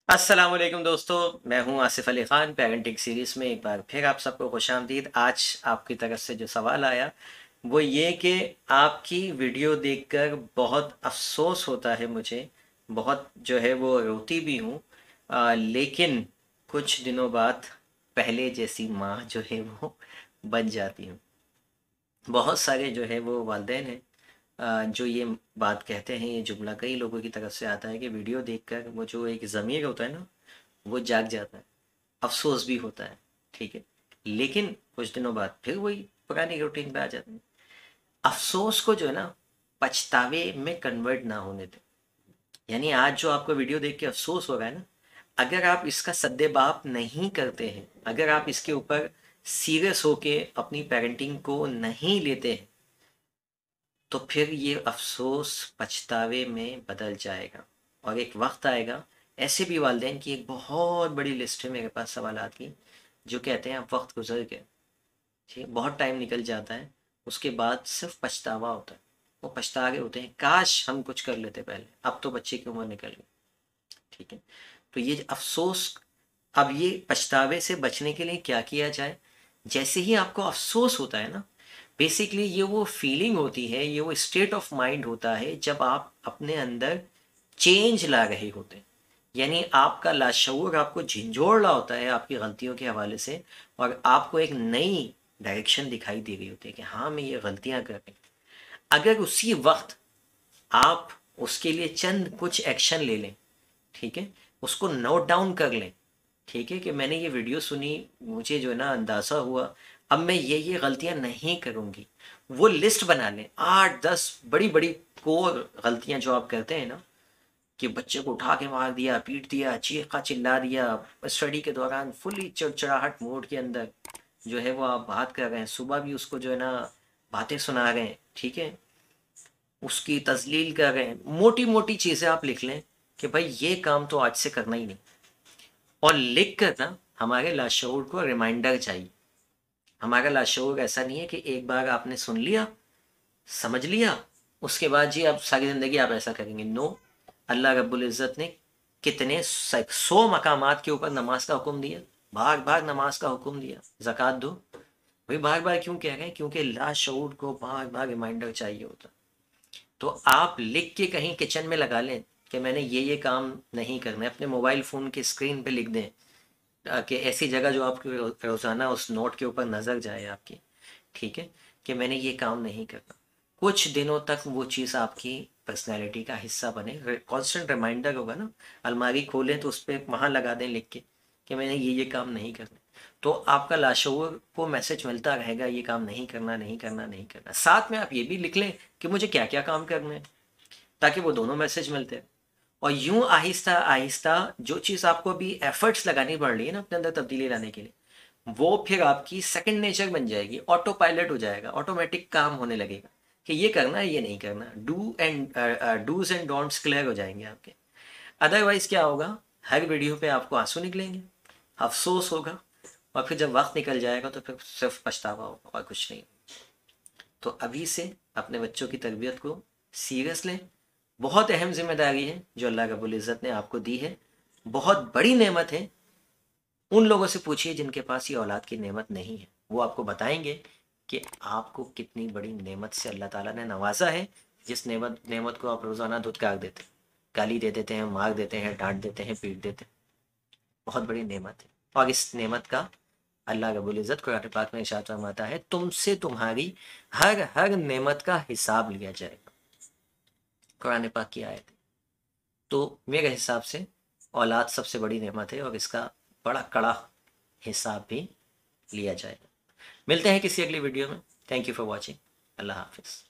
अस्सलाम वालेकुम दोस्तों, मैं हूं आसिफ अली ख़ान। पेरेंटिंग सीरीज़ में एक बार फिर आप सबको खुशामदीद। आज आपकी तरफ से जो सवाल आया वो ये कि आपकी वीडियो देखकर बहुत अफ़सोस होता है मुझे, बहुत जो है वो रोती भी हूँ, लेकिन कुछ दिनों बाद पहले जैसी माँ जो है वो बन जाती हूँ। बहुत सारे जो है वो वालिदैन हैं जो ये बात कहते हैं, ये जुमला कई लोगों की तरफ से आता है कि वीडियो देखकर वो जो एक ज़मीर होता है ना, वो जाग जाता है, अफ़सोस भी होता है, ठीक है। लेकिन कुछ दिनों बाद फिर वही पुरानी रूटीन पे आ जाते हैं। अफ़सोस को जो है ना, पछतावे में कन्वर्ट ना होने दें। यानी आज जो आपको वीडियो देख के अफ़सोस हो रहा है ना, अगर आप इसका सद्देबाप नहीं करते हैं, अगर आप इसके ऊपर सीरियस होके अपनी पेरेंटिंग को नहीं लेते हैं, तो फिर ये अफ़सोस पछतावे में बदल जाएगा। और एक वक्त आएगा, ऐसे भी वालिदैन की एक बहुत बड़ी लिस्ट है मेरे पास सवालात की, जो कहते हैं अब वक्त गुजर गया, ठीक है, बहुत टाइम निकल जाता है, उसके बाद सिर्फ पछतावा होता है। वो पछता रहे होते हैं, काश हम कुछ कर लेते पहले, अब तो बच्चे की उम्र निकल गई, ठीक है। तो ये अफ़सोस, अब ये पछतावे से बचने के लिए क्या किया जाए? जैसे ही आपको अफ़सोस होता है ना, बेसिकली ये वो फीलिंग होती है, ये वो स्टेट ऑफ माइंड होता है जब आप अपने अंदर चेंज ला रहे होते हैं। यानी आपका लाशऊर आपको झिंझोड़ रहा होता है आपकी गलतियों के हवाले से, और आपको एक नई डायरेक्शन दिखाई दे रही होती है कि हाँ, मैं ये गलतियाँ कर रही हूँ। अगर उसी वक्त आप उसके लिए चंद कुछ एक्शन ले लें, ठीक है, उसको नोट डाउन कर लें, ठीक है, कि मैंने ये वीडियो सुनी, मुझे जो है ना अंदाज़ा हुआ, अब मैं ये गलतियां नहीं करूँगी। वो लिस्ट बना लें, 8-10 बड़ी बड़ी कोर गलतियां जो आप करते हैं ना, कि बच्चे को उठा के मार दिया, पीट दिया, चीखा चिल्ला दिया, स्टडी के दौरान फुली चिड़चिड़ाहट मोड के अंदर जो है वो आप बात कर रहे हैं, सुबह भी उसको जो है ना बातें सुना रहे हैं, ठीक है, उसकी तजलील कर रहे हैं, मोटी मोटी चीज़ें आप लिख लें कि भाई ये काम तो आज से करना ही नहीं। और लिख कर ना हमारे लाशऊर को रिमाइंडर चाहिए। हमारा लाशऊर ऐसा नहीं है कि एक बार आपने सुन लिया, समझ लिया, उसके बाद जी आप सारी ज़िंदगी आप ऐसा करेंगे। नो, अल्लाह रब्बुल इज़्ज़त ने कितने 100 मकामात के ऊपर नमाज का हुक्म दिया, बार बार नमाज का हुक्म दिया, ज़कात दो। भाई बार बार क्यों कह रहे हैं? क्योंकि लाशऊर को बार बार रिमाइंडर चाहिए होता। तो आप लिख के कहीं किचन में लगा लें कि मैंने ये काम नहीं करना है, अपने मोबाइल फ़ोन की स्क्रीन पे लिख दें, कि ऐसी जगह जो आपकी रोज़ाना उस नोट के ऊपर नज़र जाए आपकी, ठीक है, कि मैंने ये काम नहीं करना। कुछ दिनों तक वो चीज़ आपकी पर्सनैलिटी का हिस्सा बने, कॉन्स्टेंट रिमाइंडर होगा ना, अलमारी खोलें तो उस पर वहाँ लगा दें लिख के कि मैंने ये काम नहीं करना। तो आपका लाशऊर को मैसेज मिलता रहेगा, ये काम नहीं करना, नहीं करना, नहीं करना। साथ में आप ये भी लिख लें कि मुझे क्या क्या काम करने हैं, ताकि वो दोनों मैसेज मिलते हैं। और यूं आहिस्ता आहिस्ता जो चीज़ आपको अभी एफर्ट्स लगानी पड़ रही है ना अपने अंदर तब्दीली लाने के लिए, वो फिर आपकी सेकंड नेचर बन जाएगी, ऑटो पायलट हो जाएगा, ऑटोमेटिक काम होने लगेगा कि ये करना है, ये नहीं करना। डूज एंड डोंट्स क्लियर हो जाएंगे आपके। अदरवाइज क्या होगा, हर वीडियो पे आपको आंसू निकलेंगे, अफसोस होगा, और फिर जब वक्त निकल जाएगा तो फिर सिर्फ पछतावा होगा और कुछ नहीं। तो अभी से अपने बच्चों की तरबियत को सीरियस लें। बहुत अहम जिम्मेदारी है जो अल्लाह रब्बुल इज़्ज़त ने आपको दी है, बहुत बड़ी नेमत है। उन लोगों से पूछिए जिनके पास ये औलाद की नेमत नहीं है, वो आपको बताएंगे कि आपको कितनी बड़ी नेमत से अल्लाह ताला ने नवाजा है, जिस नेमत नेमत को आप रोज़ाना धुतकार देते हैं, गाली दे देते हैं, मार देते हैं, डांट देते हैं, पीट देते हैं। बहुत बड़ी नेमत है, और इस नेमत का अल्लाह रब्बुल इज़्ज़त कुरान पाक में इरशाद फरमाता है, तुमसे तुम्हारी हर हर नेमत का हिसाब लिया जाएगा। कुरान पाक की आयत है। तो मेरे हिसाब से औलाद सबसे बड़ी नेमत है, और इसका बड़ा कड़ा हिसाब भी लिया जाएगा। मिलते हैं किसी अगली वीडियो में। Thank you for watching. अल्लाह हाफिज़।